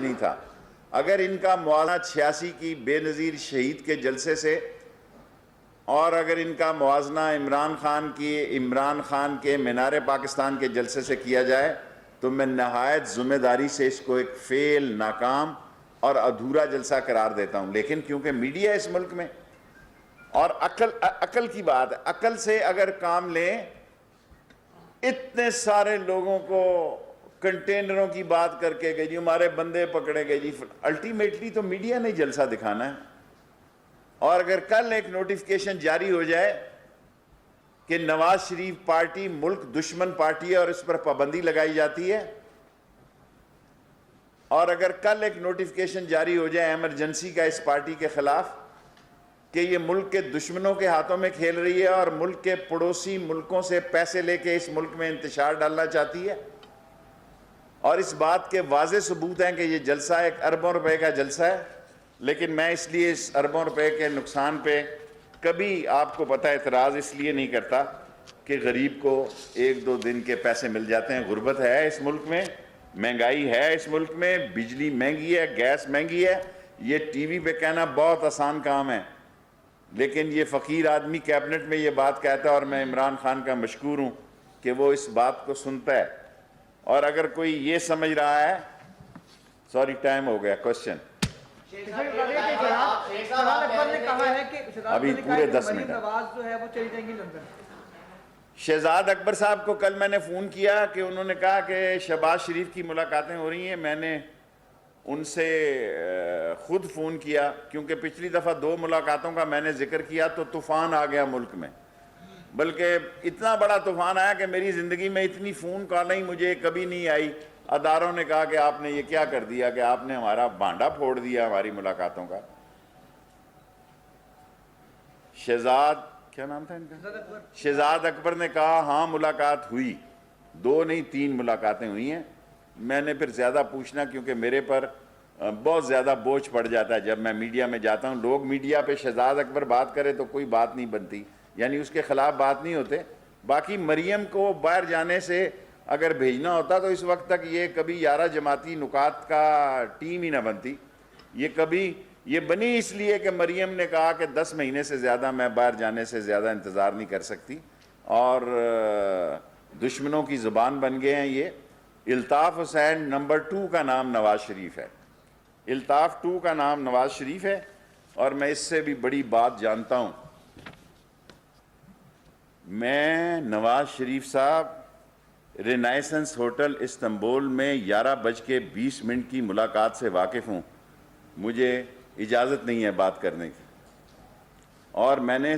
نہیں تھا. اگر ان کا موازنہ 86 کی بے نظیر شہید کے جلسے سے اور اگر ان کا موازنہ عمران خان کے مینار پاکستان کے جلسے سے کیا جائے تو میں نہایت ذمہ داری سے اس کو ایک فیل، ناکام اور ادھورا جلسہ قرار دیتا ہوں. لیکن کیونکہ میڈیا اس ملک میں اور عقل کی بات ہے، عقل سے اگر کام لیں، اتنے سارے لوگوں کو کنٹینروں کی بات کر کے کہ جی ہمارے بندے پکڑے گئے جی، الٹیمیٹلی تو میڈیا نے جلسہ دکھانا ہے. اور اگر کل ایک نوٹیفکیشن جاری ہو جائے کہ نواز شریف پارٹی ملک دشمن پارٹی ہے اور اس پر پابندی لگائی جاتی ہے، اور اگر کل ایک نوٹیفکیشن جاری ہو جائے ایمرجنسی کا اس پارٹی کے خلاف کہ یہ ملک کے دشمنوں کے ہاتھوں میں کھیل رہی ہے اور ملک کے پڑوسی ملکوں سے پیسے لے کے اس ملک میں انتشار ڈالنا چاہتی ہے، اور اس بات کے واضح ثبوت ہیں کہ یہ جلسہ ایک اربوں روپے کا جلسہ ہے. لیکن میں اس لیے اس اربوں روپے کے نقصان پہ کبھی آپ کو پتہ اعتراض اس لیے نہیں کرتا کہ غریب کو 1-2 دن کے پیسے مل جاتے ہیں. غربت ہے اس ملک میں، مہنگائی ہے اس ملک میں، بجلی مہنگی ہے، گیس مہنگی ہے. یہ ٹی وی پہ کہنا بہت آسان کام ہے، لیکن یہ فقیر آدمی کیبنٹ میں یہ بات کہتا ہے، اور میں عمران خان کا مشکور ہوں کہ وہ اس بات کو سنتا ہے. اور اگر کوئی یہ سمجھ رہا ہے، سوری ٹائم ہو گیا، کوسچن ابھی پورے 10 منٹ. شہزاد اکبر صاحب کو کل میں نے فون کیا کہ انہوں نے کہا کہ شہباز شریف کی ملاقاتیں ہو رہی ہیں. میں نے ان سے خود فون کیا کیونکہ پچھلی دفعہ 2 ملاقاتوں کا میں نے ذکر کیا تو طوفان آ گیا ملک میں، بلکہ اتنا بڑا طوفان آیا کہ میری زندگی میں اتنی فون کالیں مجھے کبھی نہیں آئی. اداروں نے کہا کہ آپ نے یہ کیا کر دیا کہ آپ نے ہمارا بانڈا پھوڑ دیا ہماری ملاقاتوں کا. شہزاد کیا نام تھا ان کا؟ شہزاد اکبر نے کہا ہاں ملاقات ہوئی، 2 نہیں 3 ملاقاتیں ہوئی ہیں. میں نے پھر زیادہ پوچھنا کیونکہ میرے پر بہت زیادہ بوجھ پڑ جاتا ہے جب میں میڈیا میں جاتا ہوں. لوگ میڈیا پہ شہزاد اکبر بات کرے تو کوئی بات نہیں بنتی، یعنی اس کے خلاف بات نہیں ہوتے. باقی مریم کو باہر جانے سے اگر بھیجنا ہوتا تو اس وقت تک یہ کبھی 11 جماعتی نکات کا ٹیم ہی نہ بنتی. یہ بنی اس لیے کہ مریم نے کہا کہ 10 مہینے سے زیادہ میں باہر جانے سے زیادہ انتظار نہیں کر سکتی، اور دشمنوں کی زبان بن گئے ہیں یہ. الطاف حسین نمبر 2 کا نام نواز شریف ہے، الطاف 2 کا نام نواز شریف ہے. اور میں اس سے بھی بڑی بات جانتا ہوں. میں نواز شریف صاحب رینائسنس ہوٹل استنبول میں 11:20 کی ملاقات سے واقف ہوں. مجھے اجازت نہیں ہے بات کرنے کی، اور میں نے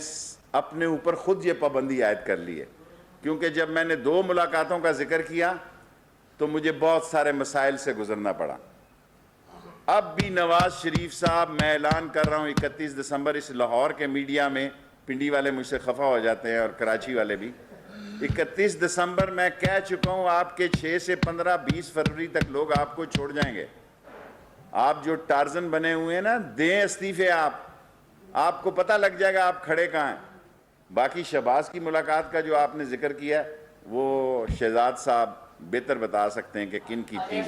اپنے اوپر خود یہ پابندی عائد کر لی ہے کیونکہ جب میں نے 2 ملاقاتوں کا ذکر کیا تو مجھے بہت سارے مسائل سے گزرنا پڑا. اب بھی نواز شریف صاحب میں اعلان کر رہا ہوں 31 دسمبر اس لاہور کے میڈیا میں، پنڈی والے مجھ سے خفا ہو جاتے ہیں اور کراچی والے بھی، 31 دسمبر میں کہہ چکا ہوں آپ کے 6 سے 15-20 فروری تک لوگ آپ کو چھوڑ جائیں گے. آپ جو ٹارزن بنے ہوئے ہیں نا، دیں استعفے. آپ کو پتہ لگ جائے گا آپ کھڑے کہاں ہیں. باقی شہباز کی ملاقات کا جو آپ نے ذکر کیا وہ شہزاد صاحب بہتر بتا سکتے ہیں کہ کن کی تھی.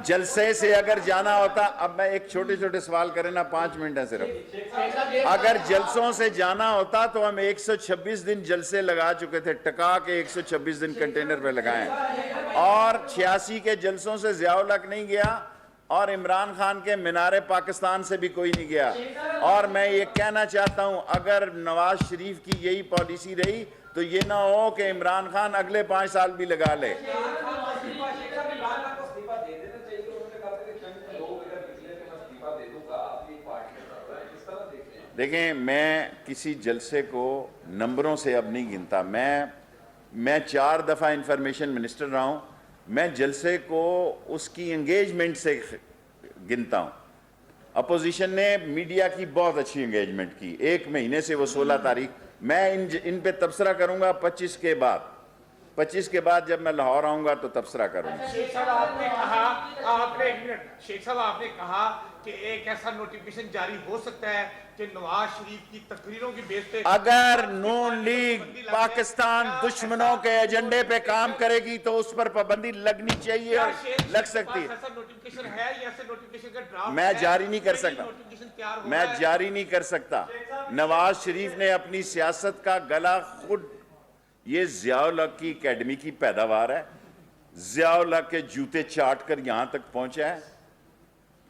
جلسے سے اگر جانا ہوتا، اب میں ایک چھوٹے سوال کریں نا، 5 منٹ ہے صرف. اگر جلسوں سے جانا ہوتا تو ہم 126 دن جلسے لگا چکے تھے، ٹکا کے 126 دن کنٹینر پہ لگائیں، اور 86 کے جلسوں سے ضیاء الحق نہیں گیا، اور عمران خان کے مینار پاکستان سے بھی کوئی نہیں گیا. اور میں یہ کہنا چاہتا ہوں اگر نواز شریف کی یہی پالیسی رہی تو یہ نہ ہو کہ عمران خان اگلے 5 سال بھی لگا لے. دیکھیں میں کسی جلسے کو نمبروں سے اب نہیں گنتا. میں 4 دفعہ انفارمیشن منسٹر رہا ہوں. میں جلسے کو اس کی انگیجمنٹ سے گنتا ہوں. اپوزیشن نے میڈیا کی بہت اچھی انگیجمنٹ کی، 1 مہینے سے وہ 16 تاریخ. میں ان پہ تبصرہ کروں گا 25 کے بعد. 25 کے بعد جب میں لاہور آؤں گا تو تبصرہ کروں گا. شیخ صاحب آپ نے کہا ایک منٹ شیخ صاحب آپ نے کہا کہ ایک ایسا نوٹیفیکیشن جاری ہو سکتا ہے کہ نواز شریف کی تقریروں کی بیس پہ اگر نون لیگ پاکستان دشمنوں کے ایجنڈے پہ کام کرے گی تو اس پر پابندی لگنی چاہیے اور لگ سکتی ہے. ایسا نوٹیفیکیشن ہے یا ایسے نوٹیفیکیشن کا ڈرافٹ میں جاری نہیں کر سکتا. نوٹیفیکیشن تیار ہو میں جاری نہیں کر سکتا. نواز شریف نے اپنی سیاست کا گلا خود، یہ ضیاء الحق کی اکیڈمی کی پیداوار ہے، ضیاء الحق کے جوتے چاٹ کر یہاں تک پہنچا ہے.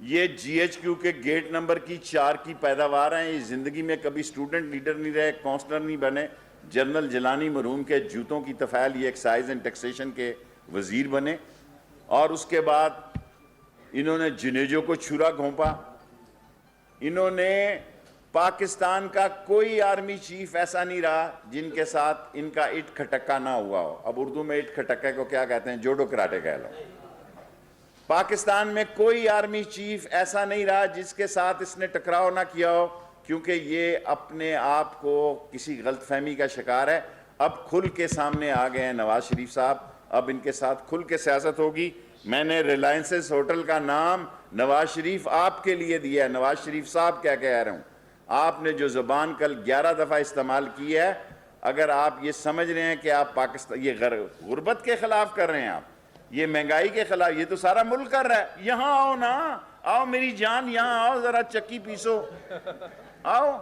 یہ جی ایچ کیو کے گیٹ نمبر کی 4 کی پیداوار ہیں. یہ زندگی میں کبھی سٹوڈنٹ لیڈر نہیں رہے، کونسلر نہیں بنے. جنرل جیلانی مرحوم کے جوتوں کی تفعیل یہ ایکسائز اینڈ ٹیکسیشن کے وزیر بنے، اور اس کے بعد انہوں نے جنیجو کو چھرا گھونپا. انہوں نے پاکستان کا کوئی آرمی چیف ایسا نہیں رہا جن کے ساتھ ان کا اٹ کھٹکا نہ ہوا ہو. اب اردو میں اٹ کھٹکے کو کیا کہتے ہیں؟ جوڈو کراٹے کہہ لو. پاکستان میں کوئی آرمی چیف ایسا نہیں رہا جس کے ساتھ اس نے ٹکراؤ نہ کیا ہو، کیونکہ یہ اپنے آپ کو کسی غلط فہمی کا شکار ہے. اب کھل کے سامنے آ گئے ہیں نواز شریف صاحب، اب ان کے ساتھ کھل کے سیاست ہوگی. میں نے ریلائنسز ہوٹل کا نام نواز شریف آپ کے لیے دیا ہے. نواز شریف صاحب کیا کہہ رہا ہوں. آپ نے جو زبان کل 11 دفعہ استعمال کی ہے، اگر آپ یہ سمجھ رہے ہیں کہ آپ پاکستان یہ غربت کے خلاف کر رہے ہیں، آپ یہ مہنگائی کے خلاف، یہ تو سارا ملک کر رہا ہے. یہاں آؤ نا، آؤ میری جان، یہاں آؤ، ذرا چکی پیسو، آؤ.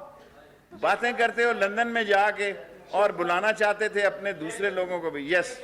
باتیں کرتے ہو لندن میں جا کے، اور بلانا چاہتے تھے اپنے دوسرے لوگوں کو بھی. یس